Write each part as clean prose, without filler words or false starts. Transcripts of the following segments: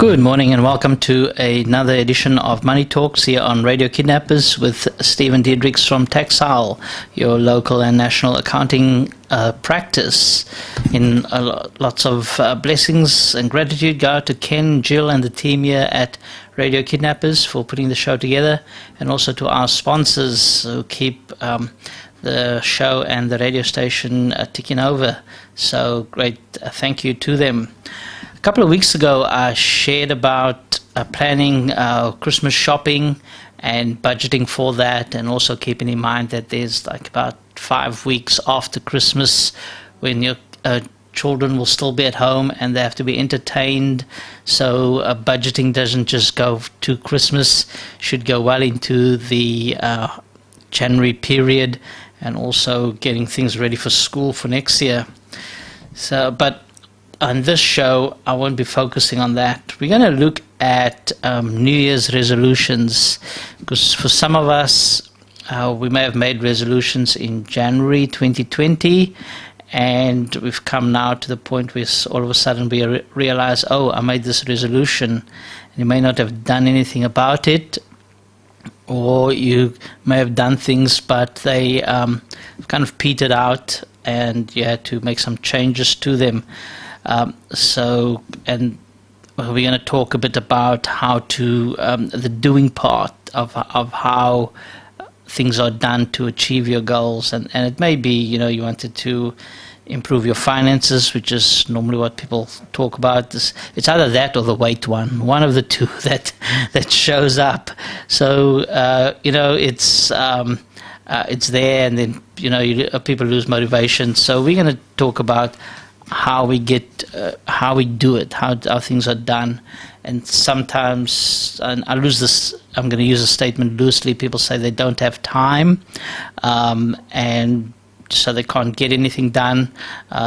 Good morning and welcome to another edition of Money Talks here on Radio Kidnappers with Stephen Diedrichs from Taxile, your local and national accounting practice. In lots of blessings and gratitude go out to Ken, Jill and the team here at Radio Kidnappers for putting the show together, and also to our sponsors who keep the show and the radio station ticking over. So great thank you to them. A couple of weeks ago, I shared about planning Christmas shopping and budgeting for that, and also keeping in mind that there's like about 5 weeks after Christmas when your children will still be at home and they have to be entertained. So budgeting doesn't just go to Christmas, should go well into the January period, and also getting things ready for school for next year. So, but on this show, I won't be focusing on that. We're going to look at New Year's resolutions, because for some of us, we may have made resolutions in January 2020, and we've come now to the point where all of a sudden we realize, oh, I made this resolution, and you may not have done anything about it, or you may have done things, but they kind of petered out, and you had to make some changes to them. And we're going to talk a bit about how to the doing part of how things are done to achieve your goals, and it may be, you know, you wanted to improve your finances, which is normally what people talk about. It's either that or the weight one of the two that shows up. So you know, it's there, and then, you know, people lose motivation. So we're going to talk about how we get, how we do it, how things are done. And sometimes, and I'm going to use a statement loosely, people say they don't have time, and so they can't get anything done,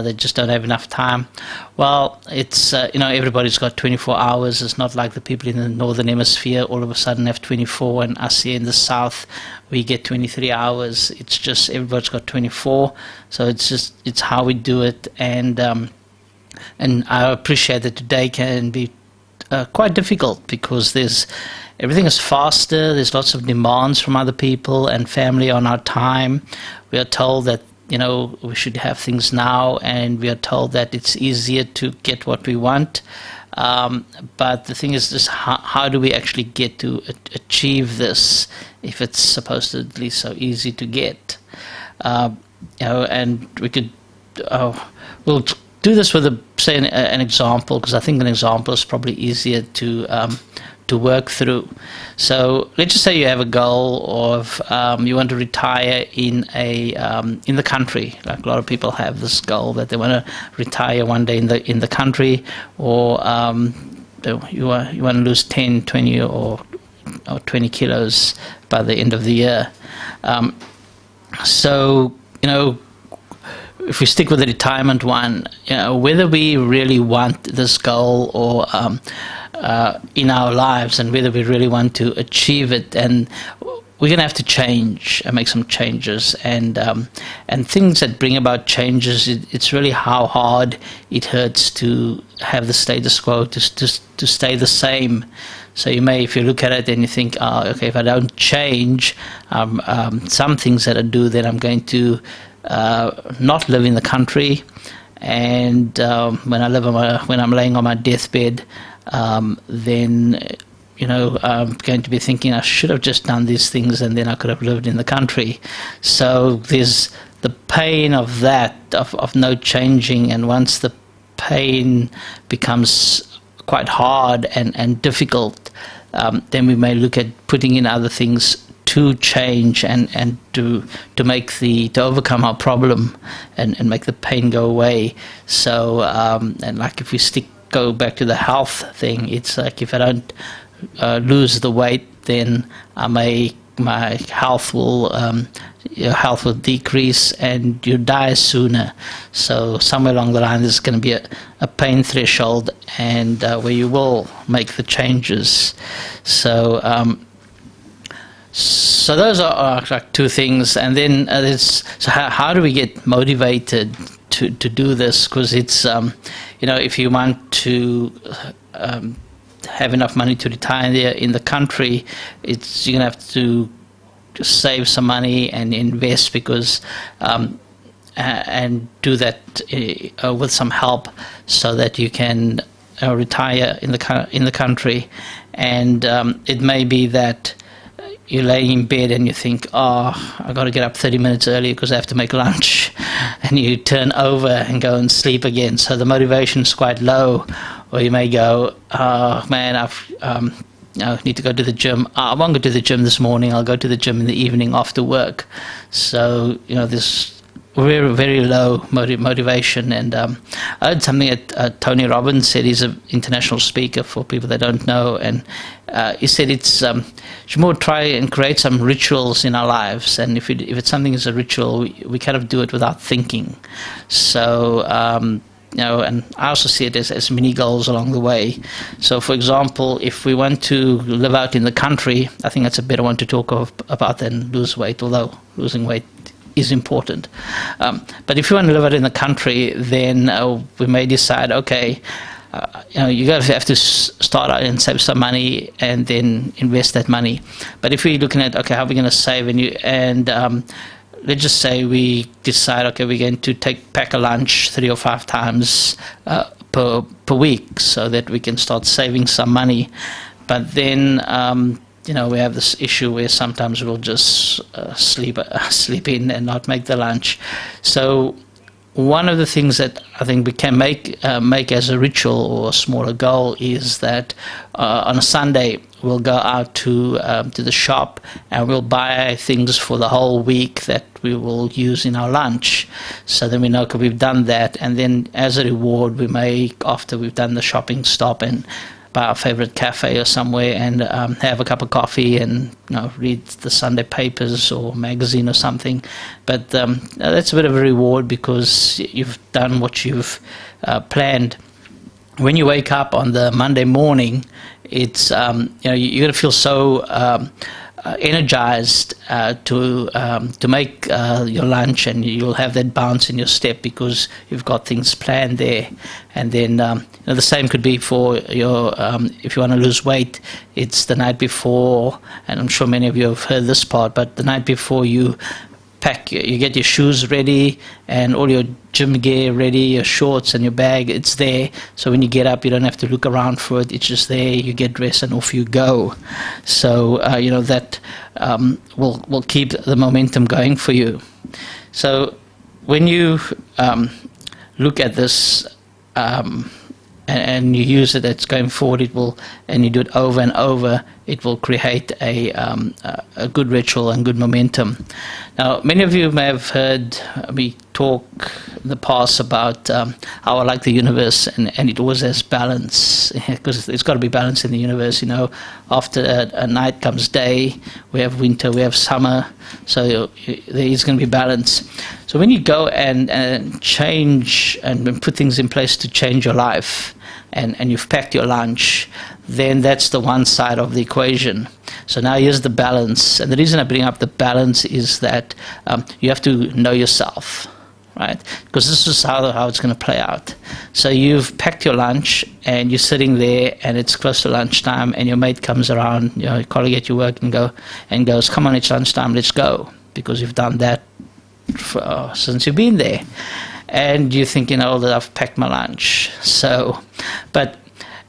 they just don't have enough time. Well, it's, you know, everybody's got 24 hours. It's not like the people in the Northern Hemisphere all of a sudden have 24, and us here in the South, we get 23 hours. It's just everybody's got 24, so it's how we do it. And I appreciate that today can be quite difficult, because everything is faster. There's lots of demands from other people and family on our time. We are told that, you know, we should have things now, and we are told that it's easier to get what we want. But the thing is, just how do we actually get to achieve this if it's supposedly so easy to get? You know, and we could, we'll do this with say an example, because I think an example is probably easier to work through. So let's just say you have a goal of you want to retire in the country. Like a lot of people have this goal that they want to retire one day in the country, or you want to lose 10, 20 or 20 kilos by the end of the year. So, you know, if we stick with the retirement one, you know, whether we really want this goal or in our lives, and whether we really want to achieve it, and we're going to have to change and make some changes, and things that bring about changes, it's really how hard it hurts to have the status quo to stay the same. So you may, if you look at it and you think, oh, okay, if I don't change some things that I do, then I'm going to not live in the country, and when I'm laying on my deathbed, then, you know, I'm going to be thinking I should have just done these things, and then I could have lived in the country. So there's the pain of that, of no changing, and once the pain becomes quite hard and difficult, then we may look at putting in other things to change and to overcome our problem and make the pain go away. So and like if we go back to the health thing, it's like if I don't lose the weight, then my health will your health will decrease and you die sooner. So somewhere along the line there's going to be a pain threshold, and where you will make the changes. So so those are like two things, and then so how do we get motivated to do this? Because it's you know, if you want to have enough money to retire there in the country, you're gonna have to save some money and invest, because and do that with some help, so that you can retire in the country. And it may be that you lay in bed and you think, oh, I got to get up 30 minutes early because I have to make lunch, and you turn over and go and sleep again. So the motivation is quite low. Or you may go, oh man, I need to go to the gym. I won't go to the gym this morning. I'll go to the gym in the evening after work. So this very, very low motivation. And I heard something that Tony Robbins said. He's an international speaker, for people that don't know, and he said should more try and create some rituals in our lives. And if it's something is a ritual, we kind of do it without thinking. So and I also see it as mini goals along the way. So, for example, if we want to live out in the country, I think that's a better one to talk about than lose weight, although losing weight is important. But if you want to live out in the country, then we may decide, okay, you guys have to start out and save some money and then invest that money. But if we're looking at, okay, how are we going to save, let's just say we decide, okay, we're going to pack a lunch 3 or 5 times per week, so that we can start saving some money. But then we have this issue where sometimes we'll just sleep in and not make the lunch. So one of the things that I think we can make as a ritual or a smaller goal is that on a Sunday we'll go out to the shop and we'll buy things for the whole week that we will use in our lunch. So then we know, okay, we've done that, and then as a reward we may, after we've done the shopping, stop and by our favorite cafe or somewhere and have a cup of coffee and read the Sunday papers or magazine or something. But that's a bit of a reward because you've done what you've planned. When you wake up on the Monday morning, it's you're going to feel so energized to make your lunch, and you'll have that bounce in your step because you've got things planned there. And then the same could be for your if you want to lose weight. It's the night before, and I'm sure many of you have heard this part, but the night before you you get your shoes ready and all your gym gear ready, your shorts and your bag, it's there. So when you get up, you don't have to look around for it. It's just there. You get dressed and off you go. So that will keep the momentum going for you. So when you look at this and you use it, it's going forward, and you do it over and over, it will create a good ritual and good momentum. Now, many of you may have heard me talk in the past about how I like the universe, and it always has balance, because there's got to be balance in the universe. After a night comes day, we have winter, we have summer, so there is going to be balance. So when you go and change and put things in place to change your life, and you've packed your lunch, then that's the one side of the equation. So now here's the balance. And the reason I bring up the balance is that you have to know yourself, right? Because this is how it's going to play out. So you've packed your lunch and you're sitting there and it's close to lunchtime, and your mate comes around, your colleague at your work, and goes, come on, it's lunchtime, let's go. Because you've done that since you've been there. And you're thinking, that I've packed my lunch. But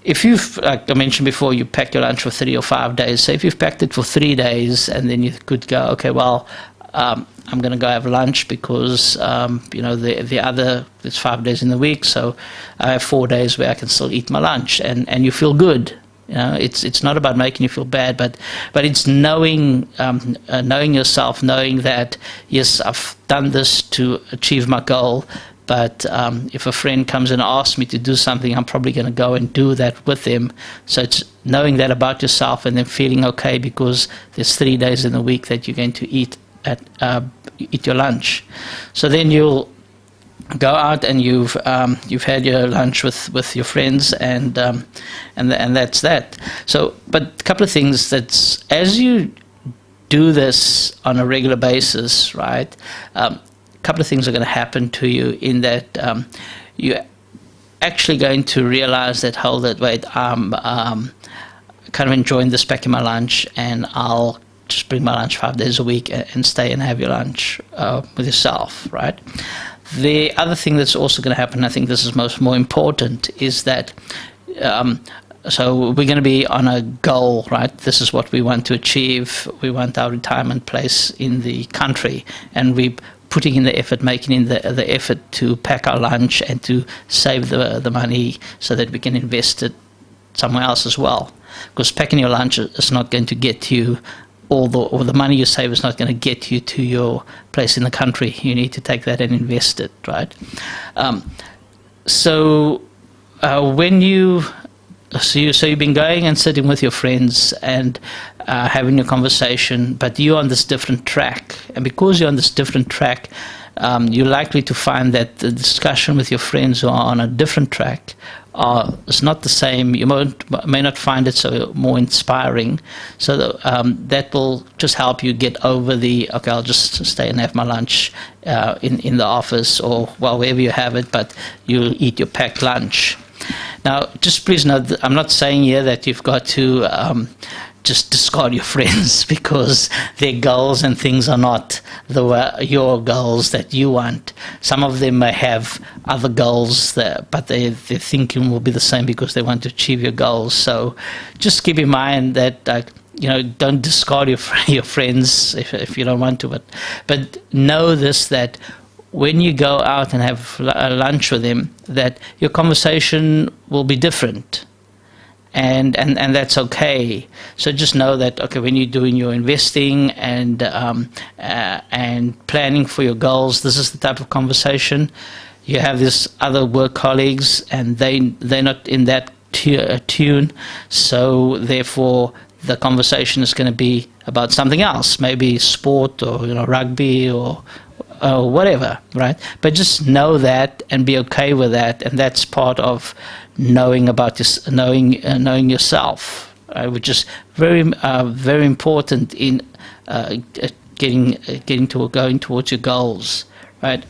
if you've, like I mentioned before, you pack your lunch for 3 or 5 days. So if you've packed it for 3 days, and then you could go, okay, well, I'm going to go have lunch because, the other, it's 5 days in the week, so I have 4 days where I can still eat my lunch, and you feel good. It's not about making you feel bad, but it's knowing yourself, knowing that, yes, I've done this to achieve my goal. But if a friend comes and asks me to do something, I'm probably going to go and do that with them. So it's knowing that about yourself, and then feeling okay because there's 3 days in the week that you're going to eat your lunch. So then you'll go out and you've had your lunch with your friends, and that's that. So, but a couple of things as you do this on a regular basis, right? Couple of things are going to happen to you in that you're actually going to realize that, wait, kind of enjoying this packing my lunch, and I'll just bring my lunch 5 days a week and stay and have your lunch with yourself, right? The other thing that's also going to happen, I think this is more important, is that so we're going to be on a goal, right? This is what we want to achieve. We want our retirement place in the country, and we're putting in the effort, making in the effort to pack our lunch and to save the money so that we can invest it somewhere else as well. Because packing your lunch is not going to get you all the money you save is not going to get you to your place in the country. You need to take that and invest it, right? So you've been going and sitting with your friends and having a conversation, but you're on this different track. And because you're on this different track, you're likely to find that the discussion with your friends who are on a different track is not the same. You may not find it so more inspiring. So that will just help you get over okay, I'll just stay and have my lunch in the office or wherever you have it, but you'll eat your packed lunch. Now, just please note that I'm not saying here that you've got to just discard your friends because their goals and things are not your goals that you want. Some of them may have other goals, but their thinking will be the same because they want to achieve your goals. So just keep in mind that don't discard your friends if you don't want to, but know this, that when you go out and have lunch with them, that your conversation will be different, and that's okay. So just know that, okay, when you're doing your investing and planning for your goals, this is the type of conversation. You have these other work colleagues, and they're not in that tune, so therefore the conversation is going to be about something else, maybe sport or rugby or whatever, right? But just know that and be okay with that, and that's part of knowing about this, knowing yourself, which is very important in going towards your goals, right?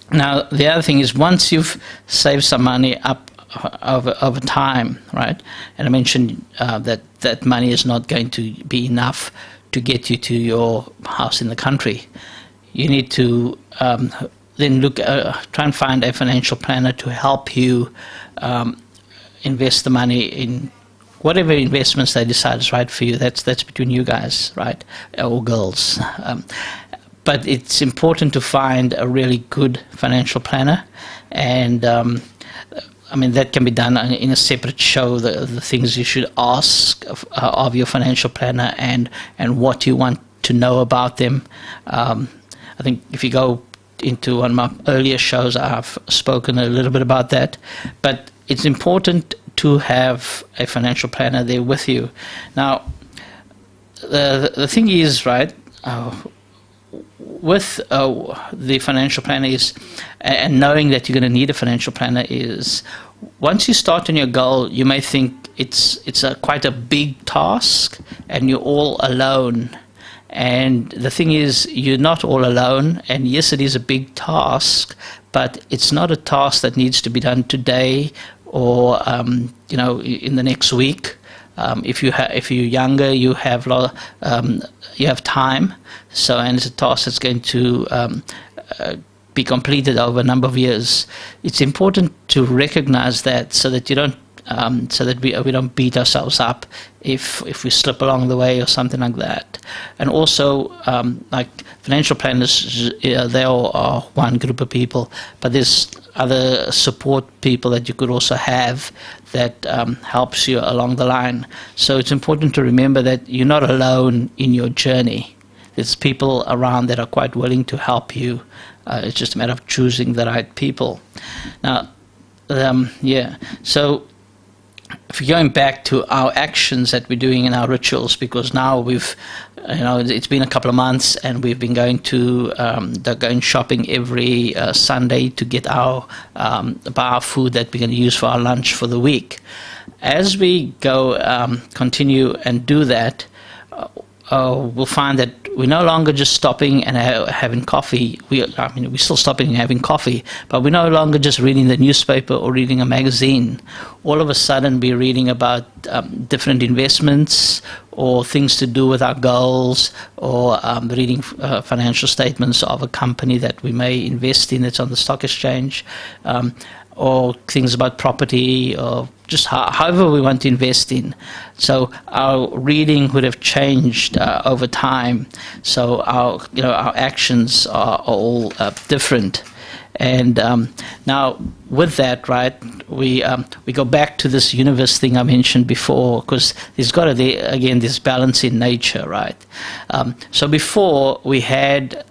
Now, the other thing is, once you've saved some money up over time, right? And I mentioned that money is not going to be enough to get you to your house in the country. You need to then try and find a financial planner to help you invest the money in whatever investments they decide is right for you. That's between you guys, right, or girls. But it's important to find a really good financial planner, and that can be done in a separate show. The things you should ask of your financial planner and what you want to know about them. I think if you go into one of my earlier shows, I've spoken a little bit about that. But it's important to have a financial planner there with you. Now, the thing is, right, with the financial planner is, and knowing that you're going to need a financial planner is, once you start on your goal, you may think it's quite a big task and you're all alone. And the thing is, you're not all alone, and yes, it is a big task, but it's not a task that needs to be done today or in the next week. If you're younger, you have time. So, and it's a task that's going to be completed over a number of years. It's important to recognize that, so that you don't. So that we don't beat ourselves up if we slip along the way or something like that. And also, like financial planners, they all are one group of people, but there's other support people that you could also have that helps you along the line. So it's important to remember that you're not alone in your journey. There's people around that are quite willing to help you. It's just a matter of choosing the right people. Now, so if you're going back to our actions that we're doing in our rituals, because now it's been a couple of months and we've been going shopping every Sunday to get our bar food that we're going to use for our lunch for the week. As we go continue and do that, we'll find that we're no longer just stopping and having coffee. We're still stopping and having coffee, but we're no longer just reading the newspaper or reading a magazine. All of a sudden, we're reading about different investments or things to do with our goals, or reading financial statements of a company that we may invest in that's on the stock exchange, or things about property, or just however we want to invest in. So our reading would have changed over time. So our actions are all different. And now with that, right, we go back to this universe thing I mentioned before, because there's got to be, again, this balance in nature, right? So before we had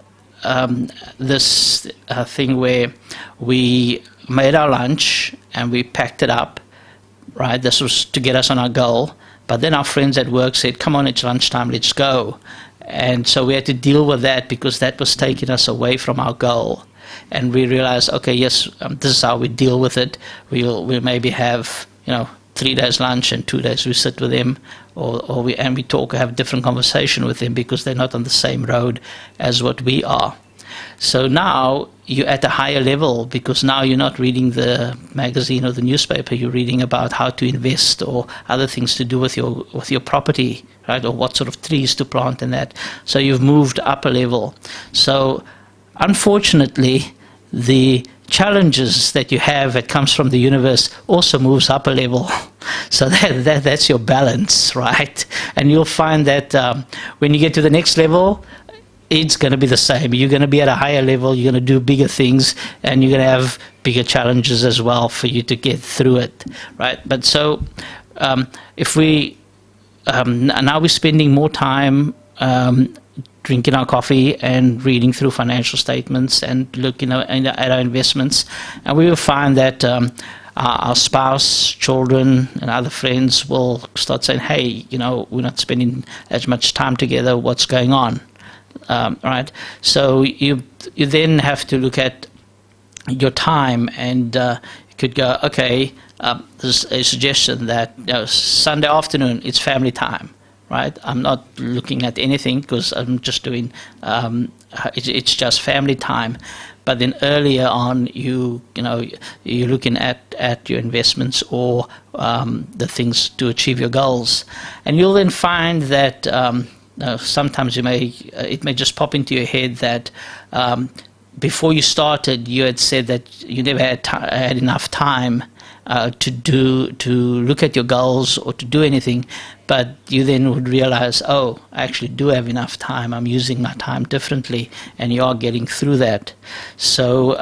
this thing where we made our lunch and we packed it up, right? This was to get us on our goal. But then our friends at work said, come on, it's lunchtime, let's go. And so we had to deal with that because that was taking us away from our goal. And we realized, okay, yes, this is how we deal with it. We'll maybe have, 3 days lunch and 2 days we sit with them, or we talk, have different conversation with them because they're not on the same road as what we are. So now you're at a higher level because now you're not reading the magazine or the newspaper. You're reading about how to invest or other things to do with your property, right? Or what sort of trees to plant and that. So you've moved up a level. So unfortunately, the challenges that you have that comes from the universe also moves up a level. So that's your balance, right? And you'll find that when you get to the next level, it's going to be the same. You're going to be at a higher level, you're going to do bigger things, and you're going to have bigger challenges as well for you to get through it, right? But so if we, now we're spending more time drinking our coffee and reading through financial statements and looking at our investments, and we will find that our spouse, children, and other friends will start saying, hey, we're not spending as much time together, what's going on? Right, so you then have to look at your time, and you could go, okay, there's a suggestion that Sunday afternoon it's family time, right? I'm not looking at anything because I'm just doing it's just family time. But then earlier on, you're looking at your investments or the things to achieve your goals, and you'll then find that. Sometimes it may just pop into your head that before you started, you had said that you never had enough time to look at your goals or to do anything, but you then would realize, oh, I actually do have enough time. I'm using my time differently, and you are getting through that. So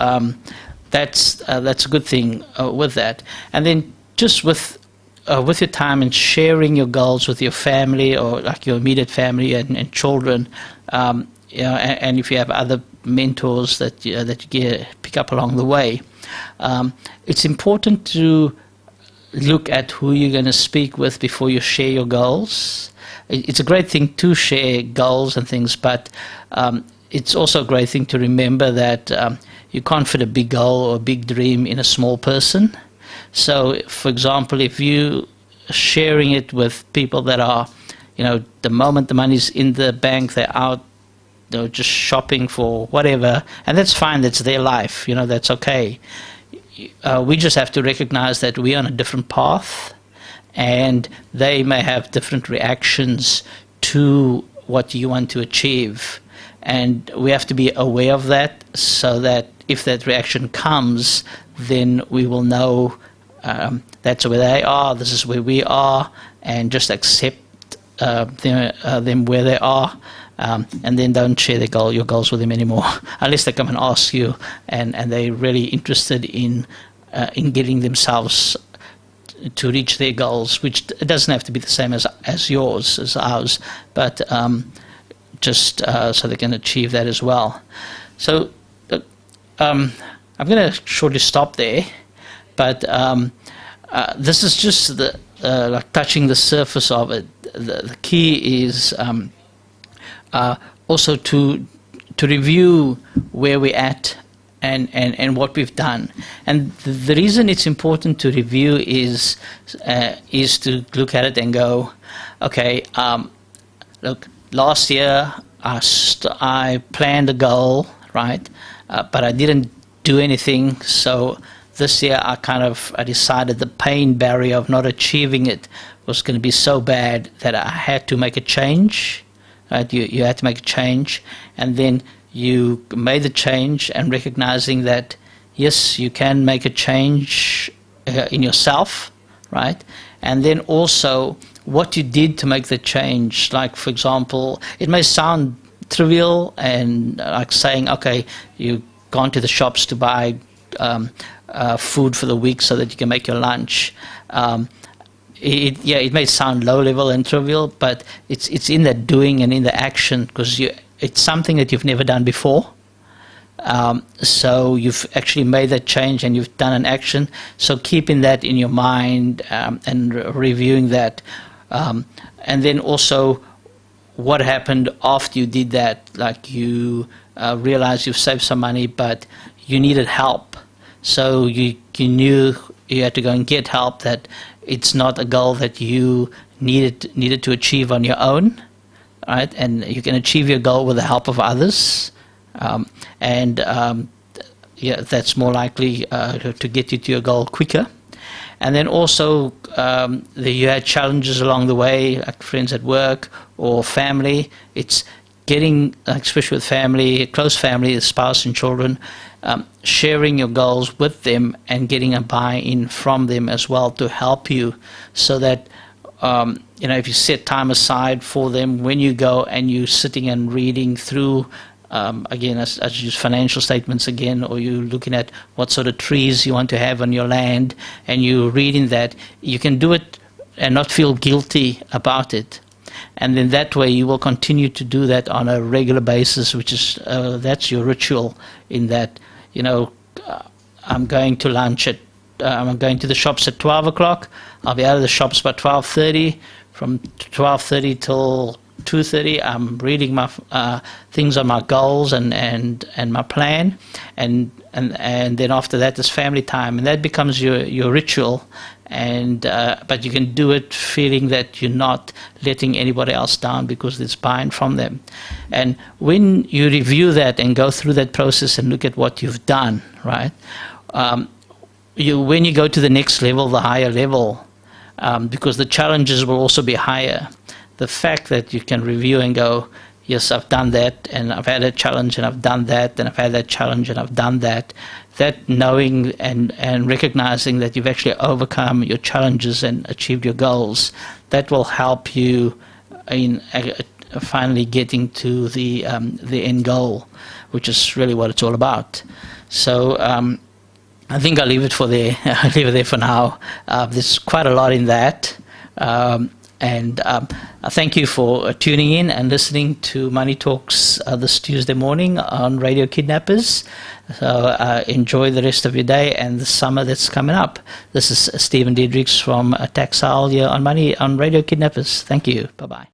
that's a good thing with that. And then just with your time and sharing your goals with your family or like your immediate family and children, and if you have other mentors that you pick up along the way, it's important to look at who you're going to speak with before you share your goals. It's a great thing to share goals and things, but it's also a great thing to remember that you can't fit a big goal or a big dream in a small person. So, for example, if you sharing it with people that are, the moment the money's in the bank, they're out, just shopping for whatever, and that's fine, that's their life, that's okay. We just have to recognize that we're on a different path, and they may have different reactions to what you want to achieve. And we have to be aware of that so that if that reaction comes, then we will know that's where they are, this is where we are, and just accept them where they are, and then don't share your goals with them anymore, unless they come and ask you, and they're really interested in getting themselves to reach their goals, which it doesn't have to be the same as ours, but just so they can achieve that as well. So I'm going to shortly stop there. But this is just like touching the surface of it. The key is also to review where we're at and what we've done. And the reason it's important to review is to look at it and go, okay, look, last year I planned a goal, right? But I didn't do anything. So this year I decided the pain barrier of not achieving it was going to be so bad that I had to make a change. Right? You had to make a change, and then you made the change, and recognizing that yes, you can make a change in yourself, right? And then also what you did to make the change. Like, for example, it may sound trivial and like saying, okay, you've gone to the shops to buy food for the week so that you can make your lunch. It may sound low level and trivial, but it's in the doing and in the action, because it's something that you've never done before. So you've actually made that change and you've done an action. So keeping that in your mind and reviewing that. And then also what happened after you did that, like you realized you've saved some money, but you needed help. So you knew you had to go and get help, that it's not a goal that you needed to achieve on your own, right? And you can achieve your goal with the help of others. Yeah, that's more likely to get you to your goal quicker. And then also you had challenges along the way, like friends at work or family. It's getting, especially with family, close family, spouse and children, sharing your goals with them and getting a buy-in from them as well to help you, so that if you set time aside for them, when you go and you're sitting and reading through, again, as use financial statements again, or you're looking at what sort of trees you want to have on your land, and you're reading that, you can do it and not feel guilty about it. And then that way you will continue to do that on a regular basis, which is, that's your ritual, in that, I'm going to lunch at, I'm going to the shops at 12 o'clock. I'll be out of the shops by 12:30. From 12:30 till 2:30, I'm reading my things on my goals and my plan, and then after that is family time, and that becomes your ritual. And but you can do it feeling that you're not letting anybody else down, because it's buy-in from them. And when you review that and go through that process and look at what you've done, right? When you go to the next level, the higher level, because the challenges will also be higher. The fact that you can review and go, yes, I've done that, and I've had a challenge, and I've done that, and I've had that challenge, and I've done that. That knowing and recognizing that you've actually overcome your challenges and achieved your goals, that will help you in finally getting to the end goal, which is really what it's all about. So I think I'll leave it for there. I'll leave it there for now. There's quite a lot in that. And I thank you for tuning in and listening to Money Talks this Tuesday morning on Radio Kidnappers. So enjoy the rest of your day and the summer that's coming up. This is Stephen Diedrichs from Taxile here on Radio Kidnappers. Thank you. Bye-bye.